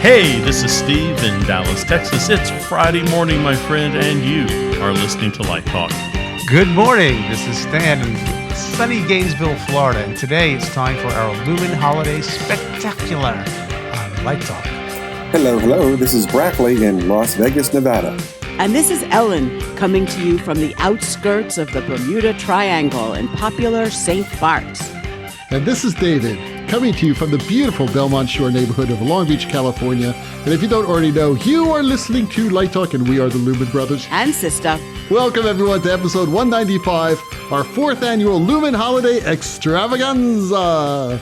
Hey, this is Steve in Dallas, Texas. It's Friday morning, my friend, and you are listening to Light Talk. Good morning. This is Stan in sunny Gainesville, Florida, and today it's time for our Lumen Holiday Spectacular on Light Talk. Hello. This is Brackley in Las Vegas, Nevada. And this is Ellen coming to you from the outskirts of the Bermuda Triangle in popular St. Bart's. And this is David, coming to you from the beautiful Belmont Shore neighborhood of Long Beach, California. And if you don't already know, you are listening to Light Talk, and we are the Lumen Brothers. And Sistah. Welcome, everyone, to episode 195, our fourth annual Lumen Holiday Extravaganza.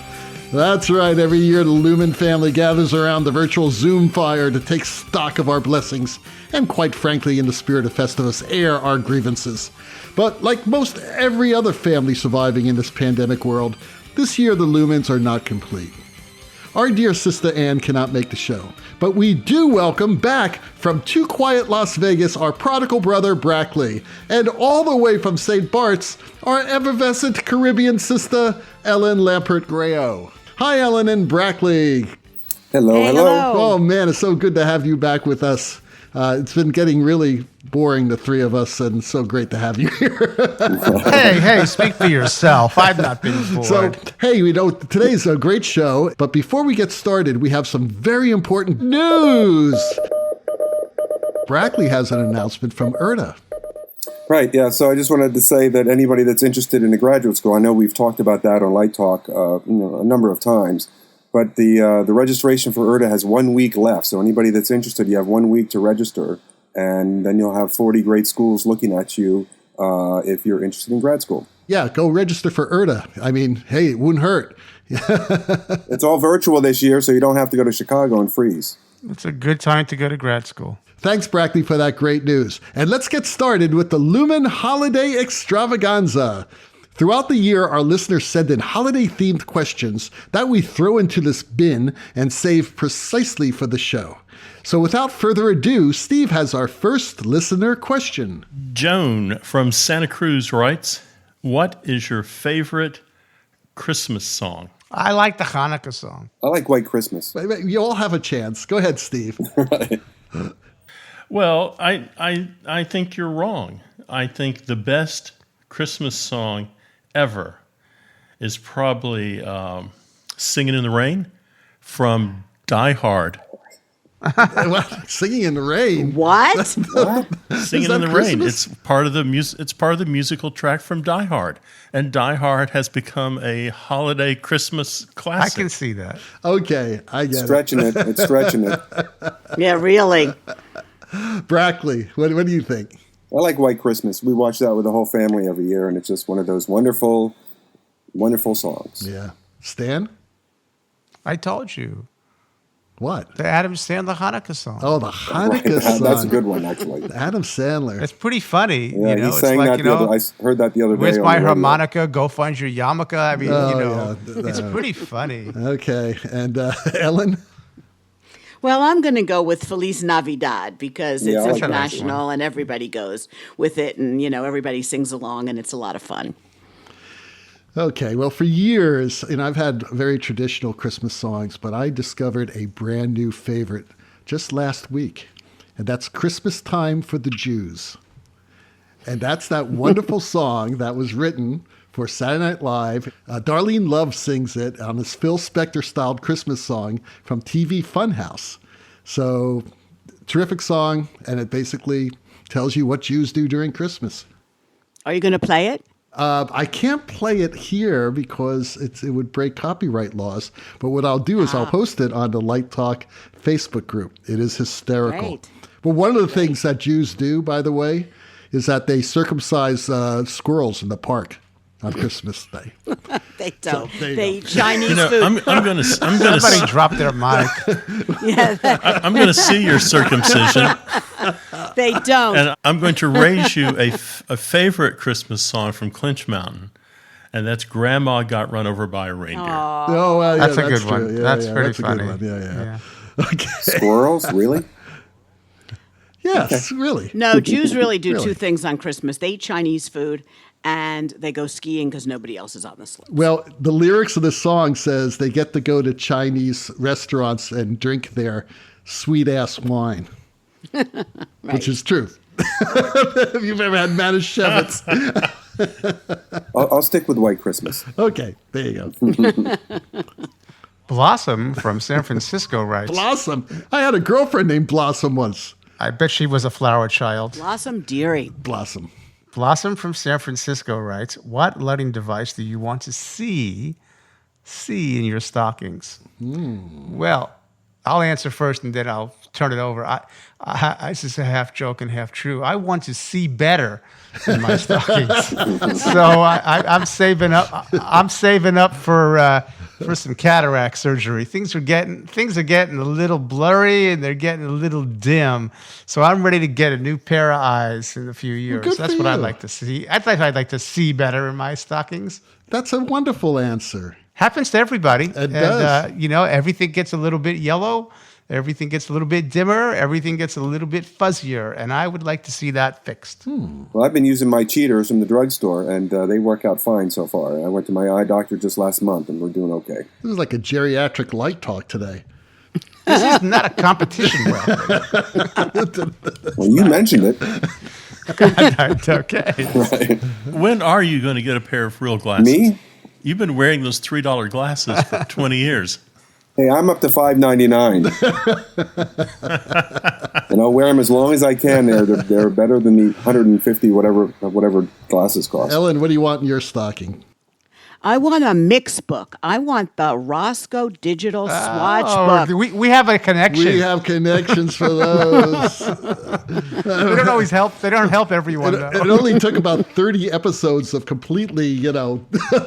That's right, every year the Lumen family gathers around the virtual Zoom fire to take stock of our blessings, and quite frankly, in the spirit of Festivus, air our grievances. But like most every other family surviving in this pandemic world, this year the Lumens are not complete. Our dear Sister Anne cannot make the show, but we do welcome back from too quiet Las Vegas our prodigal brother Brackley, and all the way from St. Bart's, our effervescent Caribbean sister Ellen Lampert-Grayo. Hi, Ellen and Brackley. Hello. Oh man, it's so good to have you back with us. It's been getting really boring, the three of us, and so great to have you here. Hey, speak for yourself. I've not been bored. So, hey, today's a great show, but before we get started, we have some very important news. Brackley has an announcement from URTA. Right, yeah, so I just wanted to say that anybody that's interested in a graduate school, I know we've talked about that on Light Talk a number of times, but the registration for URTA has 1 week left. So anybody that's interested, you have 1 week to register, and then you'll have 40 great schools looking at you if you're interested in grad school. Yeah, go register for URTA. I mean, hey, it wouldn't hurt. It's all virtual this year, so you don't have to go to Chicago and freeze. It's a good time to go to grad school. Thanks, Brackley, for that great news. And let's get started with the Lumen Holiday Extravaganza. Throughout the year, our listeners send in holiday-themed questions that we throw into this bin and save precisely for the show. So without further ado, Steve has our first listener question. Joan from Santa Cruz writes, what is your favorite Christmas song? I like the Hanukkah song. I like White Christmas. Wait, you all have a chance. Go ahead, Steve. Right. Well, I think you're wrong. I think the best Christmas song ever is probably Singing in the Rain from Die Hard. Singing in the Rain? What? Singing in the Rain. It's part of the musical track from Die Hard. And Die Hard has become a holiday Christmas classic. I can see that. Okay, I get it. It's stretching it. Yeah, really. Brackley, what do you think? I like White Christmas. We watch that with the whole family every year, and it's just one of those wonderful, wonderful songs. Yeah. Stan? I told you. What? The Adam Sandler Hanukkah song. Oh, the Hanukkah song. That's a good one, actually. Adam Sandler. It's pretty funny. Yeah, he sang like, that the other. I heard that the other day. Where's on my the radio. harmonica? Go find your yarmulke. I mean, it's pretty funny. Okay. And Ellen? Well, I'm going to go with Feliz Navidad because it's I like international and everybody goes with it and, everybody sings along and it's a lot of fun. Okay, well, for years, I've had very traditional Christmas songs, but I discovered a brand new favorite just last week, and that's Christmas Time for the Jews. And that's that wonderful song that was written for Saturday Night Live. Darlene Love sings it on this Phil Spector-styled Christmas song from TV Funhouse. So, terrific song, and it basically tells you what Jews do during Christmas. Are you going to play it? I can't play it here because it would break copyright laws. But what I'll do is I'll post it on the Light Talk Facebook group. It is hysterical. Great. But one of the things that Jews do, by the way, is that they circumcise squirrels in the park on Christmas Day. They don't. So, they eat Chinese food. I'm going to. Somebody dropped their mic. I'm going to see your circumcision. They don't. And I'm going to raise you a favorite Christmas song from Clinch Mountain, and that's "Grandma Got Run Over by a Reindeer." Oh, well, that's a good true. one. Yeah, that's pretty that's funny. A good one. Yeah. Okay. Squirrels, really? Yes, really. No, Jews really do two things on Christmas. They eat Chinese food and they go skiing because nobody else is on the slopes. Well, the lyrics of the song says they get to go to Chinese restaurants and drink their sweet-ass wine, which is true. If you've ever had Manischewitz. I'll stick with White Christmas. Okay, there you go. Blossom from San Francisco writes, Blossom. I had a girlfriend named Blossom once. I bet she was a flower child. Blossom Deary. Blossom. Blossom from San Francisco writes, what lighting device do you want to see in your stockings? Well, I'll answer first and then I'll turn it over. This is a half joke and half true. I want to see better in my stockings. So I'm saving up. I'm saving up for some cataract surgery. Things are getting a little blurry and they're getting a little dim. So I'm ready to get a new pair of eyes in a few years. Good That's for what I'd you. like to see. I'd like to see better in my stockings. That's a wonderful answer. Happens to everybody. It does. Everything gets a little bit yellow. Everything gets a little bit dimmer. Everything gets a little bit fuzzier. And I would like to see that fixed. Well, I've been using my cheaters from the drugstore, and they work out fine so far. I went to my eye doctor just last month, and we're doing okay. This is like a geriatric light talk today. This is not a competition, Brad. Well, you mentioned it. Okay. Right. When are you going to get a pair of real glasses? Me? You've been wearing those $3 glasses for 20 years. Hey, I'm up to $5.99. And I'll wear them as long as I can. They're better than the $150 whatever glasses cost. Ellen, what do you want in your stocking? I want a mix book. I want the Roscoe Digital Swatch book. We have a connection. We have connections for those. They don't always help. They don't help everyone. It only took about 30 episodes of completely,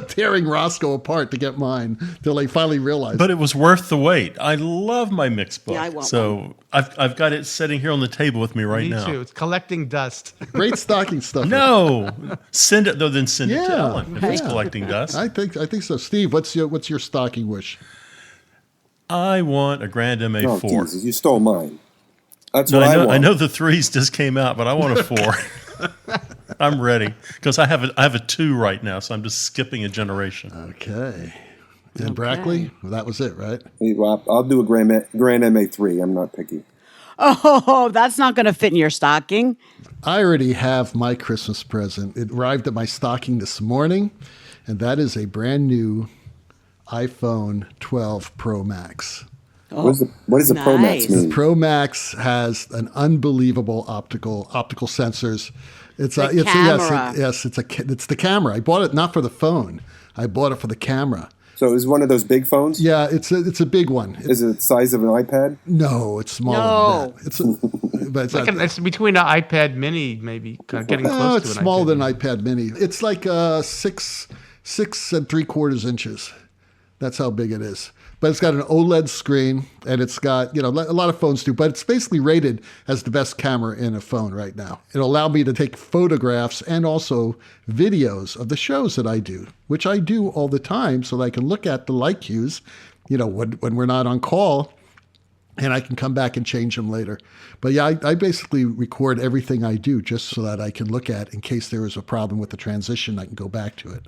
tearing Roscoe apart to get mine till they finally realized. But it was worth the wait. I love my mixed book. Yeah, I want so I've got it sitting here on the table with me right Me now. too. It's collecting dust. Great stocking stuff. No, send it though. Then send it to Yeah, Ellen if it's collecting dust. I think so. Steve, what's your stocking wish? I want a Grand Oh, MA4. Jesus, you stole mine. That's No, what I I know. want. I know the 3s just came out, but I want a 4. I'm ready because I have a 2 right now, so I'm just skipping a generation. Okay. And Brackley, well, that was it, right? Hey, Rob, I'll do a Grand MA3. I'm not picky. Oh, that's not going to fit in your stocking. I already have my Christmas present. It arrived at my stocking this morning, and that is a brand new iPhone 12 Pro Max. What does the Pro Max nice. mean? Pro Max has an unbelievable optical sensors. It's The it's camera. it's the camera. I bought it not for the phone. I bought it for the camera. So is one of those big phones? Yeah, it's a big one. Is it the size of an iPad? No, it's smaller No. than that. But it's, It's between an iPad Mini, maybe kind of getting close it's to an smaller iPad. than an iPad Mini. It's like 6 3/4 inches. That's how big it is. But it's got an OLED screen, and it's got, a lot of phones do, but it's basically rated as the best camera in a phone right now. It'll allow me to take photographs and also videos of the shows that I do, which I do all the time so that I can look at the light cues, when we're not on call, and I can come back and change them later. But yeah, I basically record everything I do just so that I can look at in case there is a problem with the transition, I can go back to it.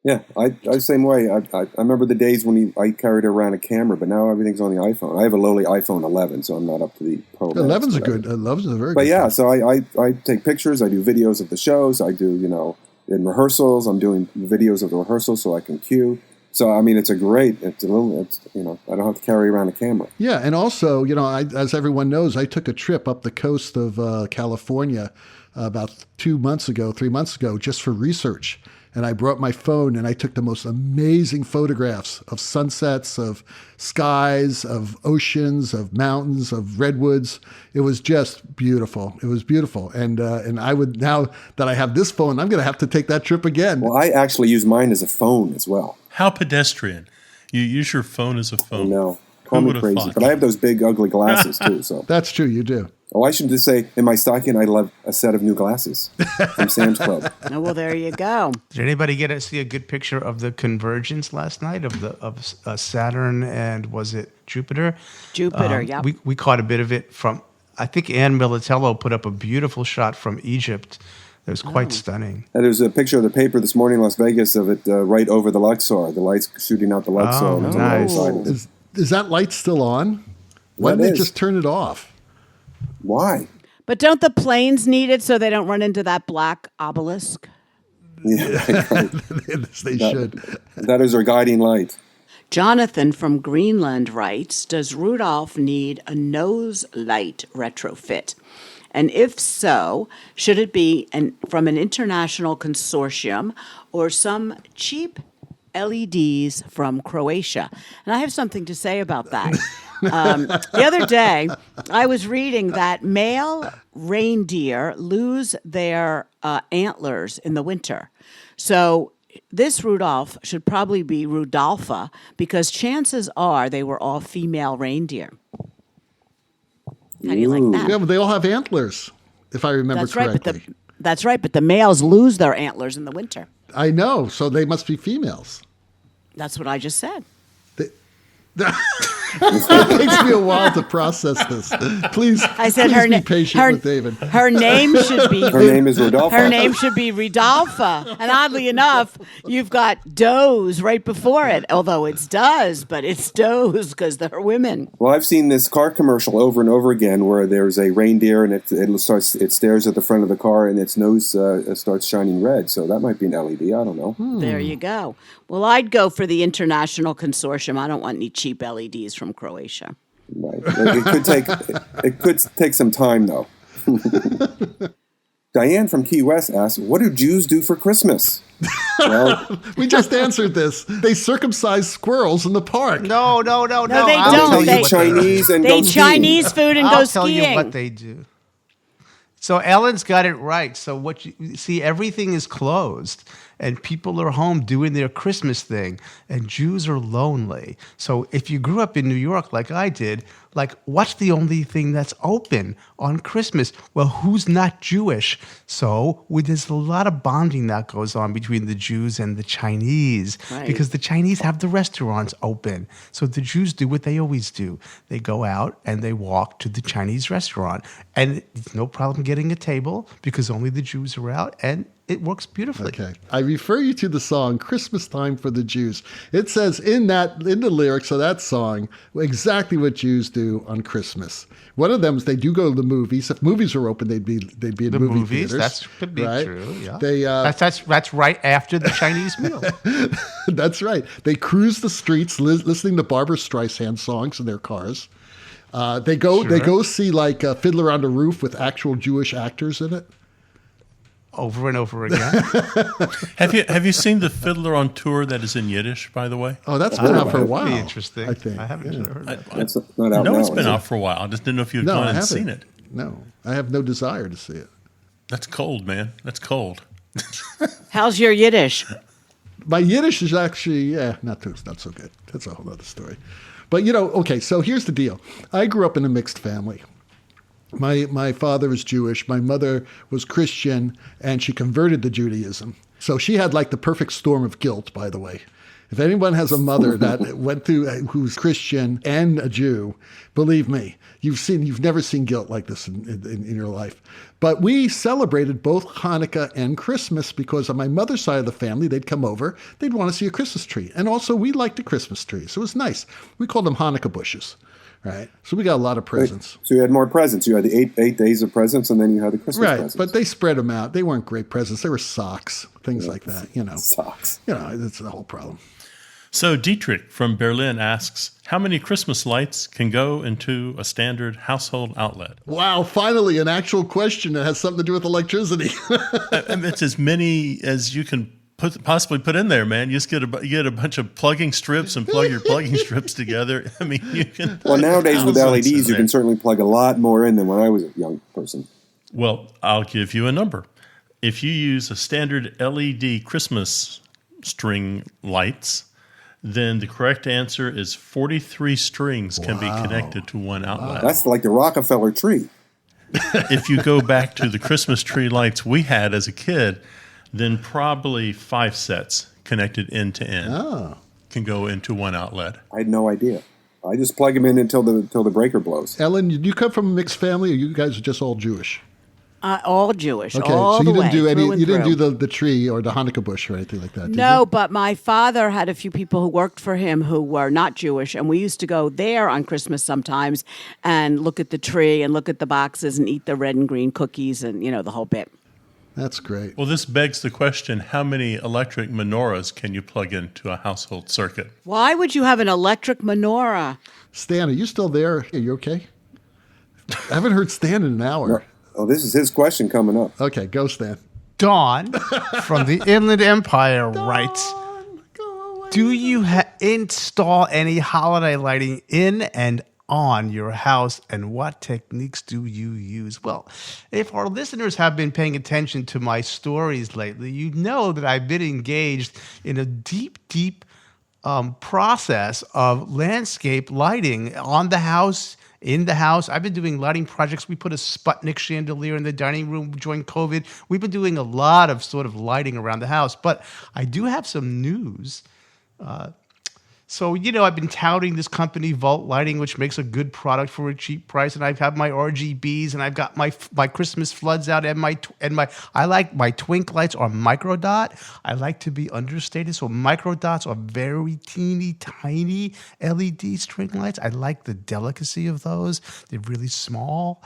Yeah, I same way. I remember the days when I carried around a camera, but now everything's on the iPhone. I have a lowly iPhone 11, so I'm not up to the Pro Max. 11's a but good, 11's a very But good. yeah, so I take pictures, I do videos of the shows, I do, in rehearsals, I'm doing videos of the rehearsals so I can cue. So, I mean, I don't have to carry around a camera. Yeah, and also, as everyone knows, I took a trip up the coast of California about 3 months ago, just for research. And I brought my phone and I took the most amazing photographs of sunsets, of skies, of oceans, of mountains, of redwoods. It was just beautiful. It was beautiful. And I would, now that I have this phone, I'm going to have to take that trip again. Well, I actually use mine as a phone as well. How pedestrian! You use your phone as a phone. No, call Who me would've crazy. thought? But I have those big, ugly glasses, too. So. That's true, you do. Oh, I should just say, in my stocking, I love a set of new glasses from Sam's Club. Oh, well, there you go. Did anybody get to see a good picture of the convergence last night of Saturn and was it Jupiter? Jupiter, yeah. We caught a bit of it from. I think Ann Militello put up a beautiful shot from Egypt It was quite stunning. And there's a picture of the paper this morning in Las Vegas of it right over the Luxor. The lights shooting out the Luxor. Oh, on the nice. other side of it. Is that light still on? Why didn't they just turn it off? Why? But don't the planes need it so they don't run into that black obelisk? Yeah, right. They should. That is our guiding light. Jonathan from Greenland writes, does Rudolph need a nose light retrofit? And if so, should it be from an international consortium or some cheap LEDs from Croatia? And I have something to say about that. The other day, I was reading that male reindeer lose their antlers in the winter. So this Rudolph should probably be Rudolpha because chances are they were all female reindeer. How do you like that? Yeah, but they all have antlers, if I remember correctly. That's right, but the males lose their antlers in the winter. I know, so they must be females. That's what I just said. It takes me a while to process this. Please, I said please be patient with David. Her name should be. Her name is Rudolpha. Her name should be Rudolpha. And oddly enough, you've got does right before it. Although it's does, but it's does because they're women. Well, I've seen this car commercial over and over again where there's a reindeer and it stares at the front of the car and its nose starts shining red. So that might be an LED. I don't know. There you go. Well, I'd go for the international consortium. I don't want any cheap LEDs from Croatia. Right. It could take some time though. Diane from Key West asks, "What do Jews do for Christmas?" Well, we just answered this. They circumcise squirrels in the park. No, they I'll don't. tell you they eat what Chinese and They go eat skiing. Chinese food and go I'll skiing. tell you what they do. So Ellen's got it right. So what you see, everything is closed, and people are home doing their Christmas thing, and Jews are lonely. So if you grew up in New York like I did, like what's the only thing that's open on Christmas? Well, who's not Jewish? So there's a lot of bonding that goes on between the Jews and the Chinese, Right. because the Chinese have the restaurants open. So the Jews do what they always do. They go out and they walk to the Chinese restaurant. And it's no problem getting a table because only the Jews are out, and it works beautifully. Okay. I refer you to the song Christmas Time for the Jews. It says in the lyrics of that song exactly what Jews do on Christmas. One of them is they do go to the movies. If movies were open, they'd be in The movie movies, theaters. that could be right? true. Yeah, They that's right after the Chinese meal. that's right. They cruise the streets listening to Barbra Streisand songs in their cars. They go see like Fiddler on the Roof with actual Jewish actors in it. Over and over again. Have you seen the Fiddler on Tour that is in Yiddish, by the way? Oh, that's been out for a while. Pretty interesting. I think. I haven't heard that. That's not out No, now, it's been is it? out for a while. I just didn't know if you'd No, gone I and haven't seen it. No, I have no desire to see it. That's cold, man. That's cold. How's your Yiddish? My Yiddish is actually, not so good. That's a whole other story. But, okay, so here's the deal. I grew up in a mixed family. My father was Jewish. My mother was Christian, and she converted to Judaism. So she had like the perfect storm of guilt, by the way. If anyone has a mother that went through who's Christian and a Jew, believe me, you've never seen guilt like this in your life. But we celebrated both Hanukkah and Christmas because on my mother's side of the family, they'd come over, they'd want to see a Christmas tree. And also we liked the Christmas trees. So it was nice. We called them Hanukkah bushes. Right. So we got a lot of presents. So you had more presents. You had the eight days of presents, and then you had the Christmas presents. But they spread them out. They weren't great presents. They were socks, things like that, Socks. That's the whole problem. So Dietrich from Berlin asks, how many Christmas lights can go into a standard household outlet? Wow, finally an actual question that has something to do with electricity. It's as many as you can possibly put in there, man. You just get a bunch of plugging strips and plug your plugging strips together. I mean, you can. Well, nowadays with thousands in LEDs, you there. can certainly plug a lot more in than when I was a young person. Well, I'll give you a number. If you use a standard LED Christmas string lights, then the correct answer is 43 strings can be connected to one outlet. That's like the Rockefeller tree. If you go back to the Christmas tree lights we had as a kid, then probably 5 sets connected end to end can go into one outlet. I had no idea. I just plug them in until the breaker blows. Ellen, did you come from a mixed family or you guys are just all Jewish? All Jewish, Okay, all so the you didn't way, do any. through and You didn't through. do the tree or the Hanukkah bush or anything like that. Did No, you? but my father had a few people who worked for him who were not Jewish, and we used to go there on Christmas sometimes and look at the tree and look at the boxes and eat the red and green cookies and, the whole bit. That's great. Well, this begs the question, how many electric menorahs can you plug into a household circuit? Why would you have an electric menorah? Stan, are you still there? Are you okay? I haven't heard Stan in an hour. Oh, this is his question coming up. Okay, go Stan. Dawn from the Inland Empire writes, do you install any holiday lighting in and on your house, and what techniques do you use? Well, if our listeners have been paying attention to my stories lately, you know that I've been engaged in a deep process of landscape lighting on the house, in the house. I've been doing lighting projects. We put a Sputnik chandelier in the dining room during COVID. We've been doing a lot of sort of lighting around the house, but I do have some news. So, I've been touting this company, Vault Lighting, which makes a good product for a cheap price. And I've had my RGBs, and I've got my Christmas floods out, I like my twink lights are micro dot. I like to be understated. So micro dots are very teeny tiny LED string lights. I like the delicacy of those. They're really small.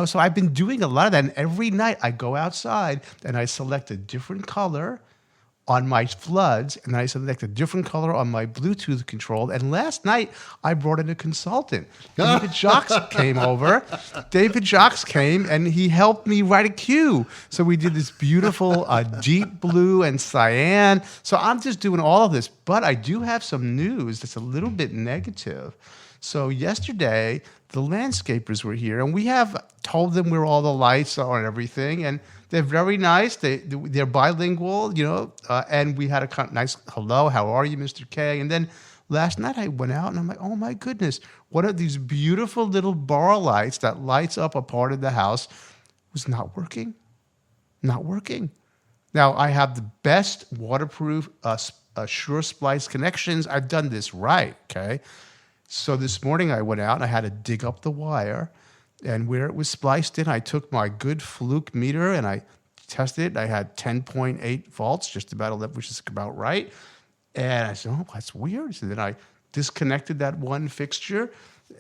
So I've been doing a lot of that. And every night I go outside and I select a different color on my floods, and I select a different color on my Bluetooth control. And last night, I brought in a consultant. David Jacques came over. David Jacques came, and he helped me write a cue. So we did this beautiful deep blue and cyan. So I'm just doing all of this. But I do have some news that's a little bit negative. So yesterday, the landscapers were here, and we have told them where all the lights are and everything, and they're very nice. They're bilingual, and we had a nice hello, how are you, Mr. K? And then last night I went out, and I'm like, oh, my goodness, one of these beautiful little bar lights that lights up a part of the house was not working. Not working. Now, I have the best waterproof Sure Splice connections. I've done this right, okay? So this morning I went out and I had to dig up the wire, and where it was spliced in, I took my good fluke meter and I tested it. I had 10.8 volts, just about 11, which is about right. And I said, oh, that's weird. So then I disconnected that one fixture,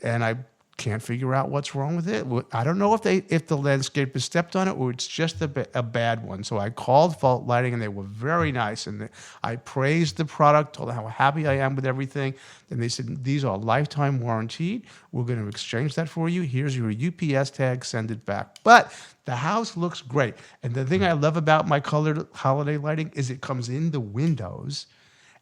and I can't figure out what's wrong with it. I don't know if the landscaper stepped on it or it's just a bad one. So I called Vault Lighting, and they were very nice. And I praised the product, told them how happy I am with everything. And they said, these are lifetime warranted. We're going to exchange that for you. Here's your UPS tag. Send it back. But the house looks great. And the thing I love about my colored holiday lighting is it comes in the windows,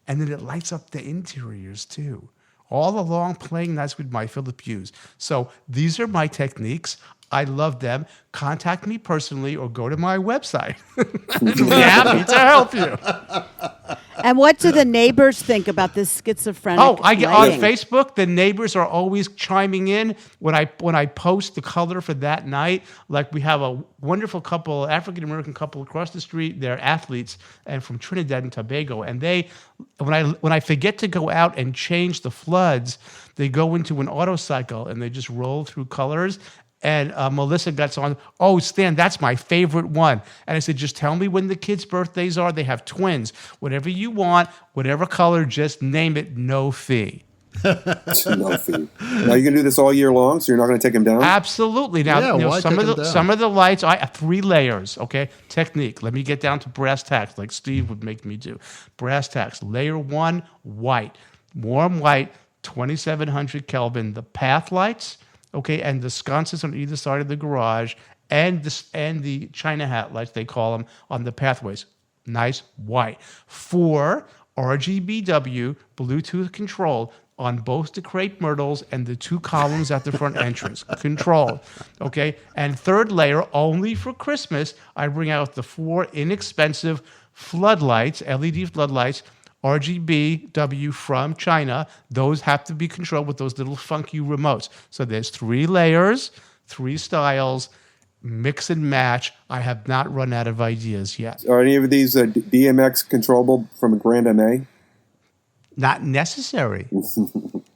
and then it lights up the interiors too. All along playing nice with my Philip Hughes. So these are my techniques. I love them. Contact me personally or go to my website. I'd be happy to help you. And what do the neighbors think about this schizophrenic I get on lighting? Facebook. The neighbors are always chiming in when I post the color for that night. Like, we have a wonderful couple, African American couple across the street. They're athletes and from Trinidad and Tobago. And they, when I forget to go out and change the floods, they go into an auto cycle and they just roll through colors. And Melissa got on, oh, Stan, that's my favorite one. And I said, just tell me when the kids' birthdays are. They have twins. Whatever you want, whatever color, just name it, no fee. No fee. Now, you're going to do this all year long, so you're not going to take them down? Absolutely. Now, Yeah, why some take of them the down? some of the lights, I have 3 layers, okay? Technique. Let me get down to brass tacks, like Steve would make me do. Brass tacks. Layer 1, white. Warm white, 2700 Kelvin. The path lights, okay, and the sconces on either side of the garage, and the China hat lights, they call them, on the pathways. Nice white. 4 RGBW Bluetooth control on both the crepe myrtles and the 2 columns at the front entrance. Controlled. Okay? And 3rd layer, only for Christmas, I bring out the 4 inexpensive floodlights, LED floodlights, RGBW from China. Those have to be controlled with those little funky remotes. So there's 3 layers, 3 styles, mix and match. I have not run out of ideas yet. Are any of these DMX controllable from a Grand MA? Not necessary.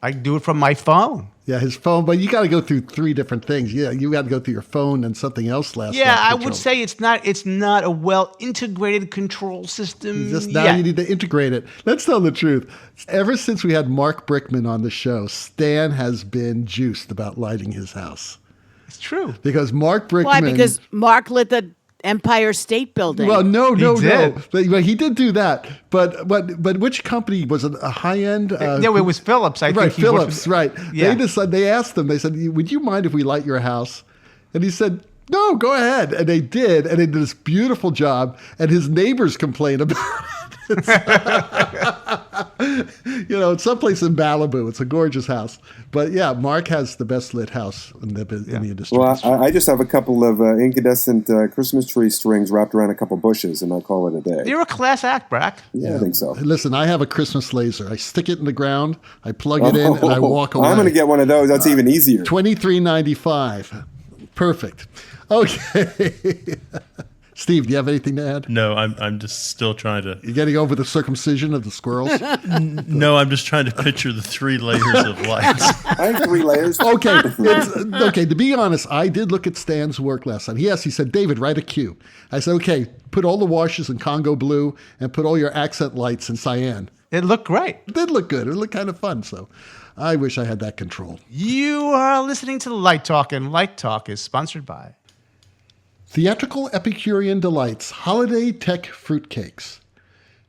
I can do it from my phone. Yeah, his phone, but you got to go through 3 different things. Yeah, you got to go through your phone and something else last. Yeah, I would say it's not a well integrated control system. Just now you need to integrate it. Let's tell the truth. Ever since we had Mark Brickman on the show, Stan has been juiced about lighting his house. It's true. Because Mark Brickman... Why? Because Mark lit the Empire State Building. Well, no. did. But he did do that. But which company was it? A high end? No, it was Philips. I right, think Philips. Right. Yeah. They asked him. They said, "Would you mind if we light your house?" And he said, "No, go ahead." And they did, and they did this beautiful job. And his neighbors complained about it. It's someplace in Malibu. It's a gorgeous house. But yeah, Mark has the best lit house in the industry. Well, I just have a couple of incandescent Christmas tree strings wrapped around a couple bushes, and I'll call it a day. You're a class act, Brack. Yeah, I think so. Listen, I have a Christmas laser. I stick it in the ground, I plug it in, and I walk away. I'm going to get one of those. That's even easier. $23.95. Perfect. Okay. Steve, do you have anything to add? No, I'm just still trying to. You getting over the circumcision of the squirrels? No, I'm just trying to picture the 3 layers of lights. I have 3 layers. Okay. To be honest, I did look at Stan's work last night. He said, David, write a cue. I said, okay, put all the washes in Congo blue and put all your accent lights in cyan. It looked great. It did look good. It looked kind of fun. So I wish I had that control. You are listening to Light Talk, and Light Talk is sponsored by Theatrical Epicurean Delights Holiday Tech Fruitcakes.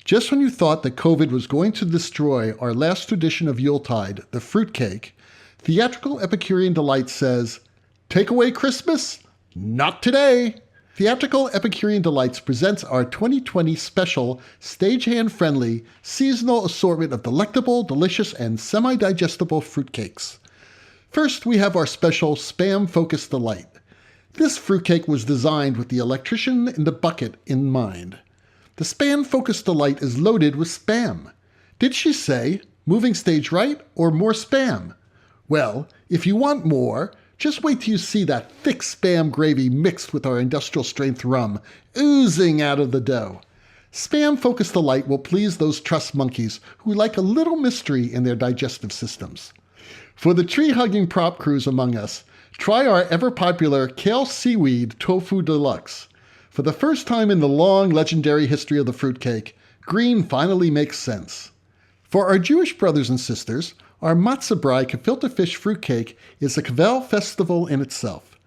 Just when you thought that COVID was going to destroy our last tradition of Yuletide, the fruitcake, Theatrical Epicurean Delights says, take away Christmas? Not today. Theatrical Epicurean Delights presents our 2020 special Stagehand Friendly seasonal assortment of delectable, delicious, and semi-digestible fruitcakes. First, we have our special Spam-Focused Delight. This fruitcake was designed with the electrician in the bucket in mind. The Spam-Focused Delight is loaded with Spam. Did she say, moving stage right or more Spam? Well, if you want more, just wait till you see that thick Spam gravy mixed with our industrial strength rum oozing out of the dough. Spam-Focused Delight will please those trust monkeys who like a little mystery in their digestive systems. For the tree-hugging prop crews among us, try our ever-popular Kale Seaweed Tofu Deluxe. For the first time in the long, legendary history of the fruitcake, green finally makes sense. For our Jewish brothers and sisters, our Matzah Brai gefilte fish fruitcake is a Kvel festival in itself.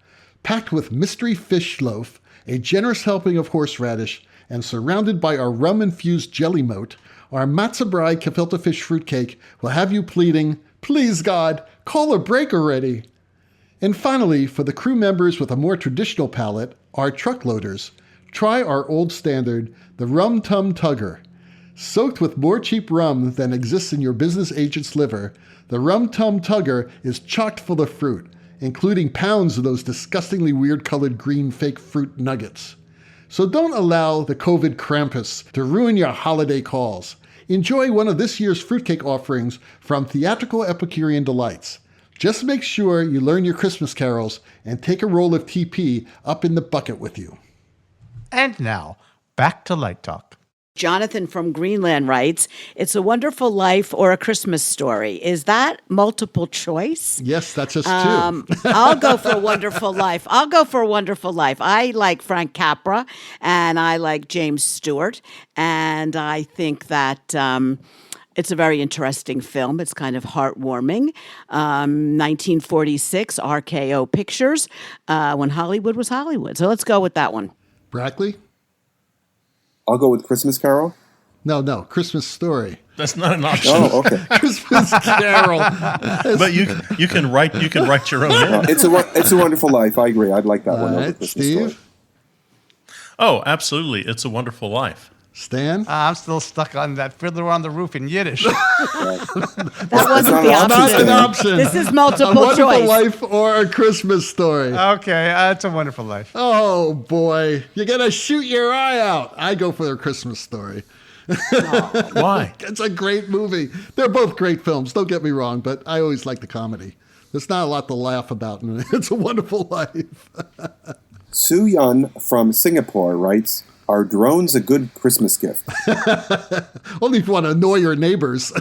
Packed with mystery fish loaf, a generous helping of horseradish, and surrounded by our rum-infused jelly moat, our Matzah Brai gefilte fish fruitcake will have you pleading, please God, call a break already. And finally, for the crew members with a more traditional palate, our truck loaders, try our old standard, the Rum Tum Tugger. Soaked with more cheap rum than exists in your business agent's liver, the Rum Tum Tugger is chocked full of fruit, including pounds of those disgustingly weird-colored green fake fruit nuggets. So don't allow the COVID Krampus to ruin your holiday calls. Enjoy one of this year's fruitcake offerings from Theatrical Epicurean Delights. Just make sure you learn your Christmas carols and take a roll of TP up in the bucket with you. And now, back to Light Talk. Jonathan from Greenland writes, It's a Wonderful Life or A Christmas Story. Is that multiple choice? Yes, that's us too. I'll go for Wonderful Life. I like Frank Capra and I like James Stewart. And I think that it's a very interesting film. It's kind of heartwarming. 1946, RKO Pictures, when Hollywood was Hollywood. So let's go with that one. Brackley? I'll go with Christmas Carol. No, Christmas Story. That's not an option. Oh, okay. Christmas Carol. But you can write your own. It's a Wonderful Life. I agree. I'd like that one over Christmas Steve? Story. Oh, absolutely. It's a Wonderful Life. Stan? I'm still stuck on that Fiddler on the Roof in Yiddish. That wasn't the not option. Not an option. This is A multiple Wonderful choice. Life or A Christmas Story. Okay, it's a Wonderful Life. Oh, boy. You're going to shoot your eye out. I go for A Christmas Story. Why? It's a great movie. They're both great films, don't get me wrong, but I always like the comedy. There's not a lot to laugh about in It's a Wonderful Life. Sue Yun from Singapore writes, Are drones a good Christmas gift? Only if you want to annoy your neighbors.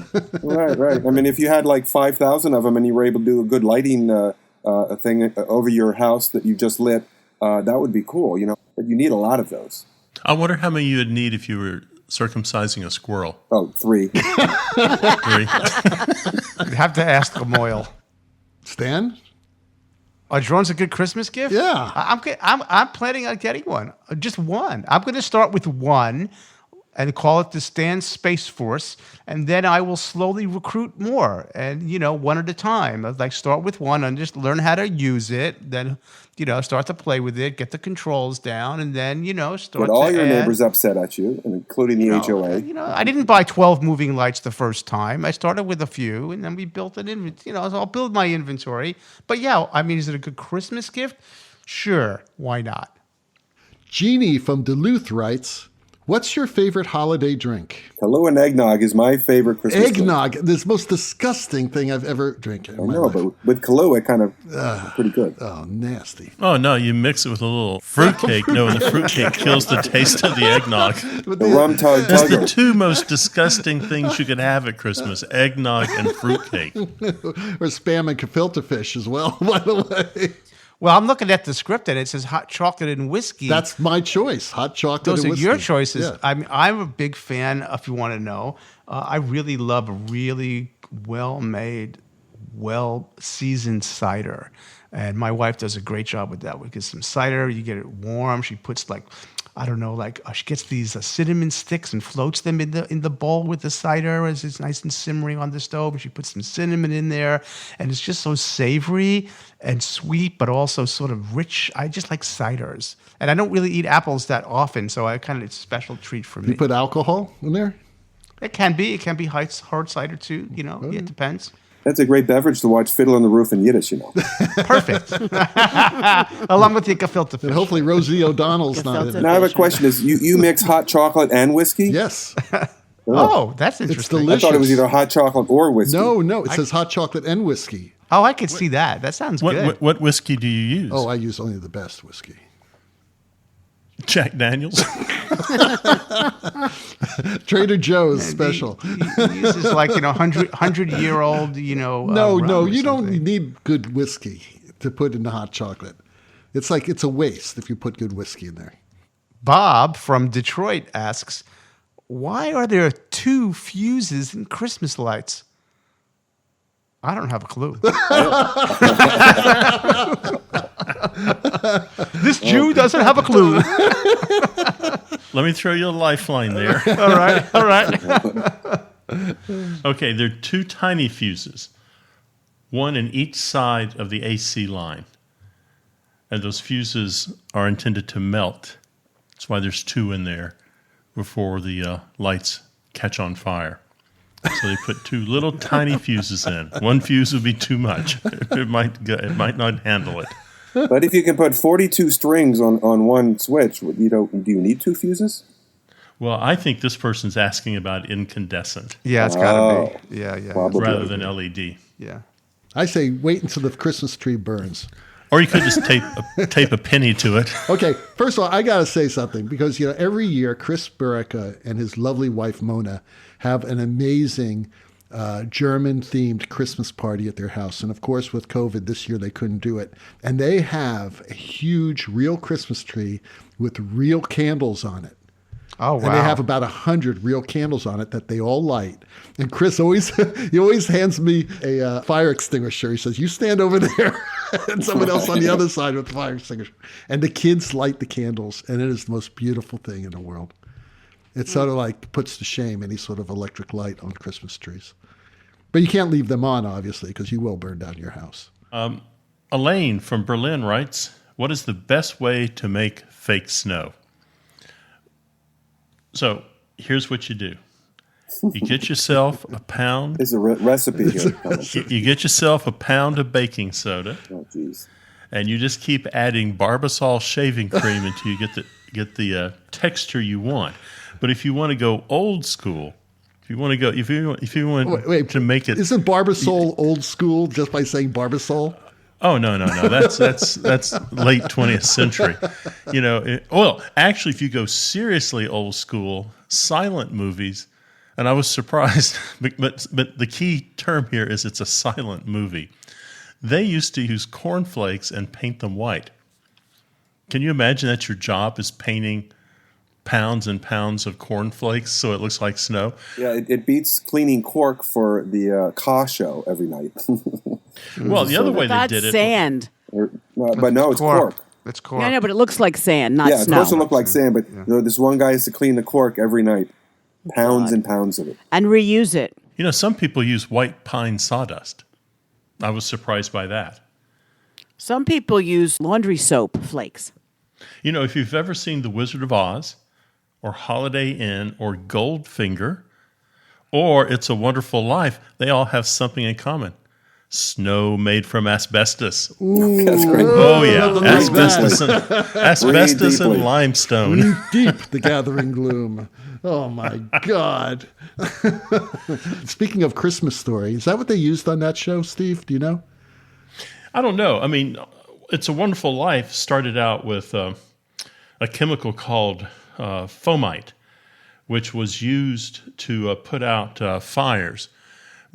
Right. I mean, if you had like 5,000 of them and you were able to do a good lighting thing over your house that you just lit, that would be cool, But you need a lot of those. I wonder how many you would need if you were circumcising a squirrel. Oh, 3. 3. You'd have to ask the Moyle. Stan? Are drones a good Christmas gift? Yeah. I'm planning on getting one. Just one. I'm going to start with one and call it the Stan Space Force, and then I will slowly recruit more, and one at a time. I'd like start with one and just learn how to use it, then start to play with it, get the controls down, and then start. Get all to your add. neighbors upset at you, including the HOA. I didn't buy 12 moving lights the first time. I started with a few, and then we built an inventory. So I'll build my inventory. But yeah, I mean, is it a good Christmas gift? Sure, why not? Jeannie from Duluth writes, what's your favorite holiday drink? Kahlua and eggnog is my favorite Christmas drink. Eggnog, this most disgusting thing I've ever drank in my life. But with Kahlua, it kind of pretty good. Oh, nasty. Oh, no, you mix it with a little fruitcake. No, and the fruitcake kills the taste of the eggnog. The rum tug That's the tugger. 2 most disgusting things you could have at Christmas, eggnog and fruitcake. Or spam and gefilte fish as well, by the way. Well, I'm looking at the script and it says hot chocolate and whiskey. That's my choice, hot chocolate Those and are whiskey. your choices. Yeah. I'm a big fan, if you want to know. I really love a really well-made, well-seasoned cider. And my wife does a great job with that. We get some cider, you get it warm. She puts she gets these cinnamon sticks and floats them in the bowl with the cider as it's nice and simmering on the stove. And she puts some cinnamon in there, and it's just so savory and sweet, but also sort of rich. I just like ciders, and I don't really eat apples that often, so it's a special treat for me. You put alcohol in there? It can be hard cider too. It depends. That's a great beverage to watch Fiddle on the Roof in Yiddish, Perfect. Along with the gefilte fish. And hopefully Rosie O'Donnell's not in it. Now I have a question. Is you mix hot chocolate and whiskey? Yes. Oh, that's interesting. It's delicious. I thought it was either hot chocolate or whiskey. No, it says hot chocolate and whiskey. Oh, I could see that. That sounds good. What whiskey do you use? Oh, I use only the best whiskey. Jack Daniels? Trader Joe's special. He uses 100-year-old, No, rum or you don't something. need good whiskey to put in the hot chocolate. It's a waste if you put good whiskey in there. Bob from Detroit asks, why are there 2 fuses in Christmas lights? I don't have a clue. This Jew doesn't have a clue. Let me throw you a lifeline there. All right. Okay, there are 2 tiny fuses, one in each side of the AC line. And those fuses are intended to melt. That's why there's 2 in there before the lights catch on fire. So they put 2 little tiny fuses in. One fuse would be too much. It might not handle it. But if you can put 42 strings on one switch, do you need 2 fuses? Well, I think this person's asking about incandescent Yeah, it's got to be. Yeah. Probably. rather than LED. Yeah. I say wait until the Christmas tree burns. Or you could just tape a penny to it. Okay, first of all, I got to say something because, every year Chris Barreca and his lovely wife Mona have an amazing German-themed Christmas party at their house. And of course, with COVID this year, they couldn't do it. And they have a huge real Christmas tree with real candles on it. Oh, wow. And they have about 100 real candles on it that they all light. And Chris always hands me a fire extinguisher. He says, you stand over there, and someone else on the other side with the fire extinguisher. And the kids light the candles, and it is the most beautiful thing in the world. It sort of puts to shame any sort of electric light on Christmas trees. But you can't leave them on, obviously, because you will burn down your house. Elaine from Berlin writes, what is the best way to make fake snow? So here's what you do. You get yourself a pound. There's a recipe here. You get yourself a pound of baking soda, Oh, jeez. and you just keep adding Barbasol shaving cream until you get the texture you want. But if you want to go old school, if you want Wait, to make it, Isn't Barbasol old school just by saying Barbasol? Oh no. That's late 20th century. Actually, if you go seriously old school, silent movies, and I was surprised, but the key term here is it's a silent movie. They used to use cornflakes and paint them white. Can you imagine that your job is painting pounds and pounds of cornflakes so it looks like snow? Yeah, it beats cleaning cork for the car show every night. Well, the other way they did it. Sand. But no, it's cork. It's cork. Yeah, I know, but it looks like sand, not Yeah, it's snow. supposed to look like sand, but this one guy has to clean the cork every night. Pounds and pounds of it. And reuse it. Some people use white pine sawdust. I was surprised by that. Some people use laundry soap flakes. If you've ever seen The Wizard of Oz, or Holiday Inn, or Goldfinger, or It's a Wonderful Life, they all have something in common. Snow made from asbestos. That's great. Oh, yeah. Nothing like Asbestos and deeply. limestone. Breathe deep, the gathering gloom. Oh, my God. Speaking of Christmas Story, is that what they used on that show, Steve? Do you know? I don't know. I mean, It's a Wonderful Life started out with a chemical called fomite, which was used to put out fires.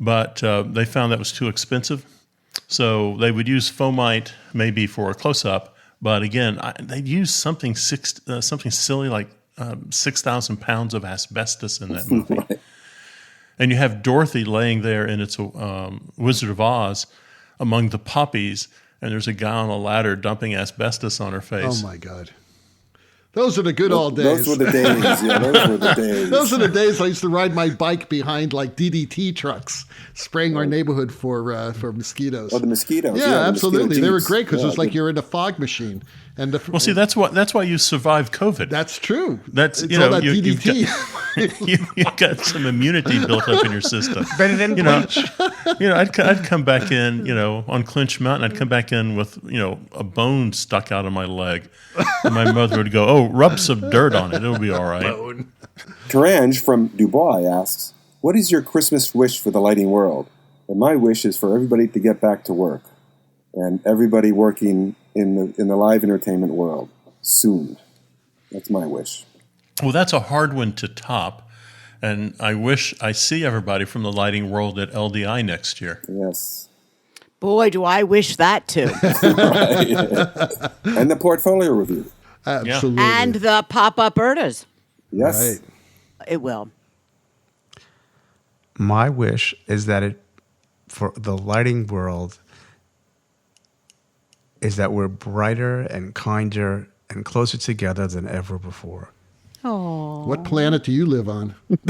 But they found that was too expensive. So they would use fomite maybe for a close-up. But again, they'd use something silly like 6,000 pounds of asbestos in that movie. Right. And you have Dorothy laying there in It's a Wizard of Oz among the poppies, and there's a guy on a ladder dumping asbestos on her face. Oh, my God. Those are the good old days. Those were the days. Yeah, those were the days. Those are the days I used to ride my bike behind like DDT trucks, spraying our neighborhood for mosquitoes. Oh, the mosquitoes. Yeah, the absolutely. mosquito They were jeeps. great because Yeah, it was like you're in a fog machine. And Well, see, that's why you survived COVID. that's true. That's it's all that you've DDT. you've got some immunity built up in your system. Better than bleach. I'd come back in, on Clinch Mountain. I'd come back in with, a bone stuck out of my leg, and my mother would go, "Oh, rub some dirt on it; it'll be all right." Tarange from Dubois asks, "What is your Christmas wish for the lighting world?" And my wish is for everybody to get back to work, and everybody working in the live entertainment world soon. That's my wish. Well, that's a hard one to top, and I wish I see everybody from the lighting world at LDI next year. Yes. Boy, do I wish that too. And the portfolio review. Absolutely. And the pop-up URTAs. Yes. Right. It will. My wish is that for the lighting world is that we're brighter and kinder and closer together than ever before. Oh. What planet do you live on? it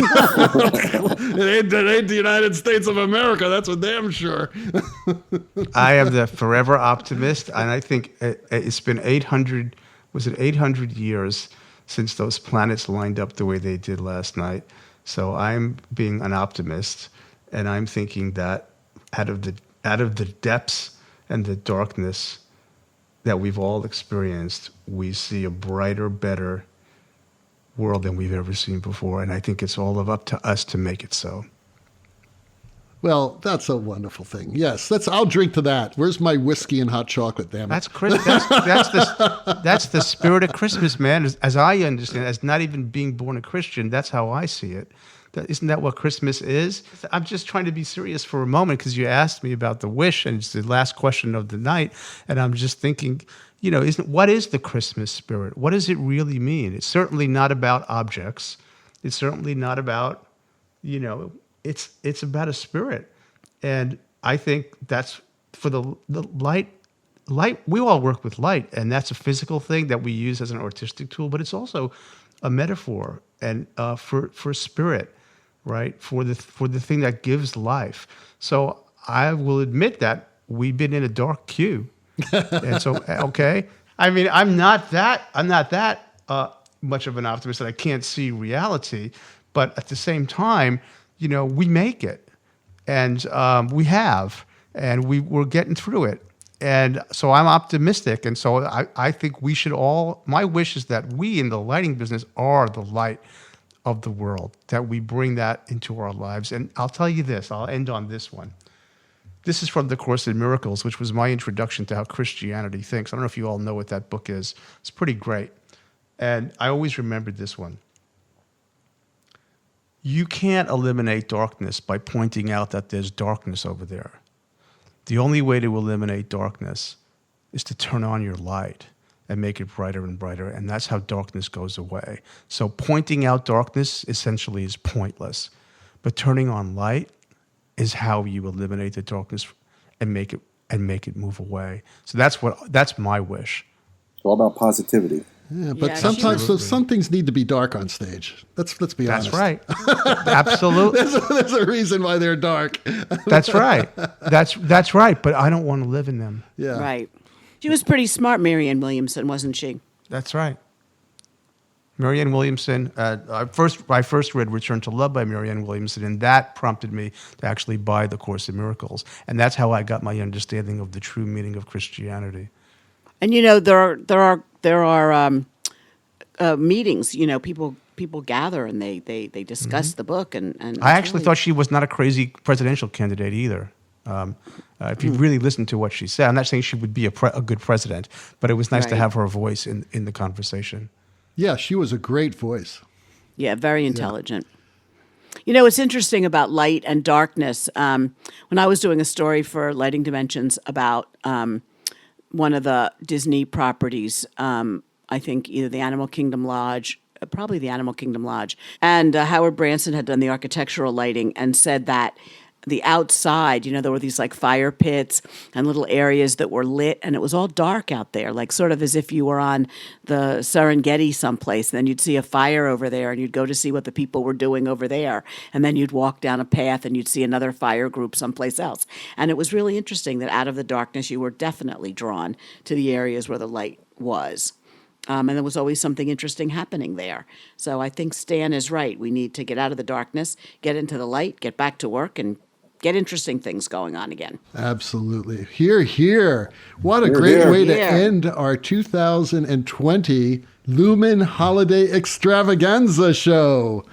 ain't the United States of America. That's for damn sure. I am the forever optimist, and I think it's been 800 years since those planets lined up the way they did last night. So I'm being an optimist, and I'm thinking that out of the depths and the darkness that we've all experienced, we see a brighter, better world than we've ever seen before. And I think it's all up to us to make it so. Well, that's a wonderful thing. Yes, I'll drink to that. Where's my whiskey and hot chocolate, damn it? That's the spirit of Christmas, man. As I understand, as not even being born a Christian, that's how I see it. Isn't that what Christmas is? I'm just trying to be serious for a moment because you asked me about the wish, and it's the last question of the night, and I'm just thinking, what is the Christmas spirit? What does it really mean? It's certainly not about objects. It's certainly not about, it's about a spirit. And I think that's for the light. Light, we all work with light, and that's a physical thing that we use as an artistic tool, but it's also a metaphor and for spirit, right? For the thing that gives life. So I will admit that we've been in a dark queue. And so, okay. I mean, I'm not that much of an optimist that I can't see reality, but at the same time, we make it, and we have, and we're getting through it. And so I'm optimistic. And so I think we should all, my wish is that we in the lighting business are the light of the world, that we bring that into our lives. And I'll tell you this, I'll end on this one. This is from the Course in Miracles, which was my introduction to how Christianity thinks. I don't know if you all know what that book is. It's pretty great. And I always remembered this one. You can't eliminate darkness by pointing out that there's darkness over there. The only way to eliminate darkness is to turn on your light and make it brighter and brighter, and that's how darkness goes away. So pointing out darkness essentially is pointless, but turning on light is how you eliminate the darkness and make it move away. So that's my wish. It's all about positivity. Yeah, but Yeah, sometimes absolutely. some things need to be dark on stage. Let's be honest. That's right. Absolutely. There's a reason why they're dark. That's right. That's right. But I don't want to live in them. Yeah. Right. She was pretty smart, Marianne Williamson, wasn't she? That's right. Marianne Williamson. I first read Return to Love by Marianne Williamson, and that prompted me to actually buy The Course in Miracles, and that's how I got my understanding of the true meaning of Christianity. And you know, there are meetings. You know, people gather and they discuss the book. And I actually thought she was not a crazy presidential candidate either. If you really listen to what she said, I'm not saying she would be a good president, but it was nice to Right. have her voice in the conversation. Yeah, she was a great voice. Yeah, very intelligent. You know, it's interesting about light and darkness. When I was doing a story for Lighting Dimensions about one of the Disney properties, I think either the Animal Kingdom Lodge, probably the Animal Kingdom Lodge, and Howard Branson had done the architectural lighting and said that the outside, you know, there were these like fire pits and little areas that were lit, and it was all dark out there, like sort of as if you were on the Serengeti someplace. And then you'd see a fire over there, and you'd go to see what the people were doing over there. And then you'd walk down a path, and you'd see another fire group someplace else. And it was really interesting that out of the darkness, you were definitely drawn to the areas where the light was. And there was always something interesting happening there. So I think Stan is right. We need to get out of the darkness, get into the light, get back to work, and get interesting things going on again. Absolutely. Hear, hear. What a Hear, great hear. way to Yeah. end our 2020 Lumen Holiday Extravaganza show.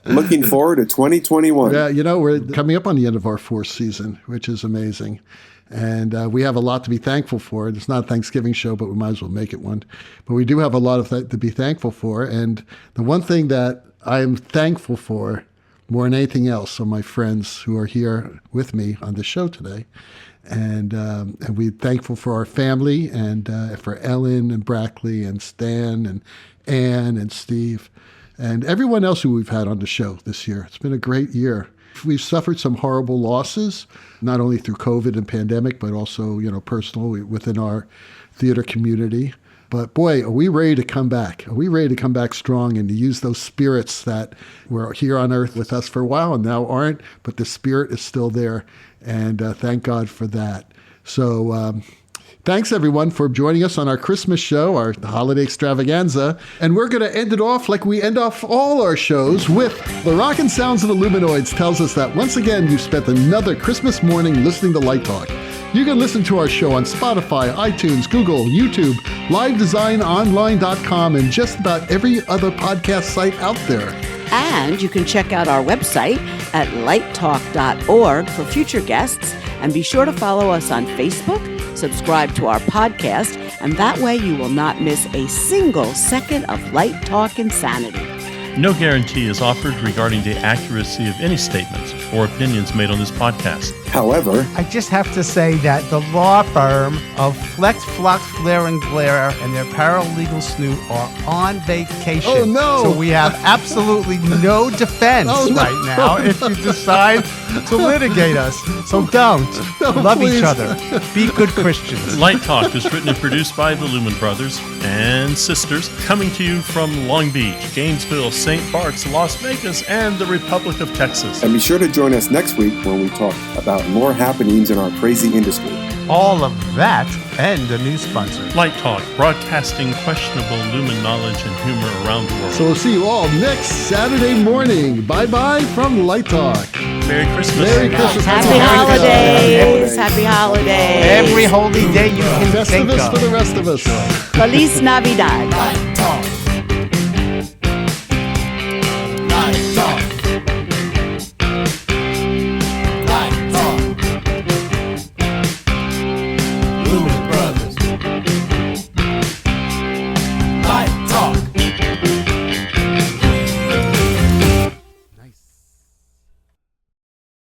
Looking forward to 2021. Yeah, you know, we're coming up on the end of our fourth season, which is amazing. And we have a lot to be thankful for. It's not a Thanksgiving show, but we might as well make it one. But we do have a lot of to be thankful for. And the one thing that I am thankful for more than anything else are my friends who are here with me on the show today. And we're thankful for our family and for Ellen and Brackley and Stan and Ann and Steve and everyone else who we've had on the show this year. It's been a great year. We've suffered some horrible losses, not only through COVID and pandemic, but also, you know, personally within our theater community. But boy, are we ready to come back? Are we ready to come back strong and to use those spirits that were here on earth with us for a while and now aren't, but the spirit is still there. And thank God for that. So thanks, everyone, for joining us on our Christmas show, our holiday extravaganza. And we're going to end it off like we end off all our shows with the Rockin' Sounds of the Luminoids tells us that once again, you've spent another Christmas morning listening to Light Talk. You can listen to our show on Spotify, iTunes, Google, YouTube, livedesignonline.com, and just about every other podcast site out there. And you can check out our website at lighttalk.org for future guests. And be sure to follow us on Facebook, subscribe to our podcast, and that way you will not miss a single second of Light Talk insanity. No guarantee is offered regarding the accuracy of any statements or opinions made on this podcast. However, I just have to say that the law firm of Flex, Flox, Flair, and Glare and their paralegal snoot are on vacation. Oh, no. So we have absolutely no defense right now if you decide to litigate us. So don't. Love please. each other. Be good Christians. Light Talk is written and produced by the Lumen Brothers and Sisters, coming to you from Long Beach, Gainesville, St. Bart's, Las Vegas, and the Republic of Texas. and be sure to join us next week when we talk about more happenings in our crazy industry. All of that and a new sponsor. Light Talk, broadcasting questionable Lumen knowledge and humor around the world. So we'll see you all next Saturday morning. Bye-bye from Light Talk. Merry Christmas. Merry Christmas. Happy holidays! Happy holidays! Every holy day you can think Festivus of. for the rest of us. Feliz Navidad! Light Talk.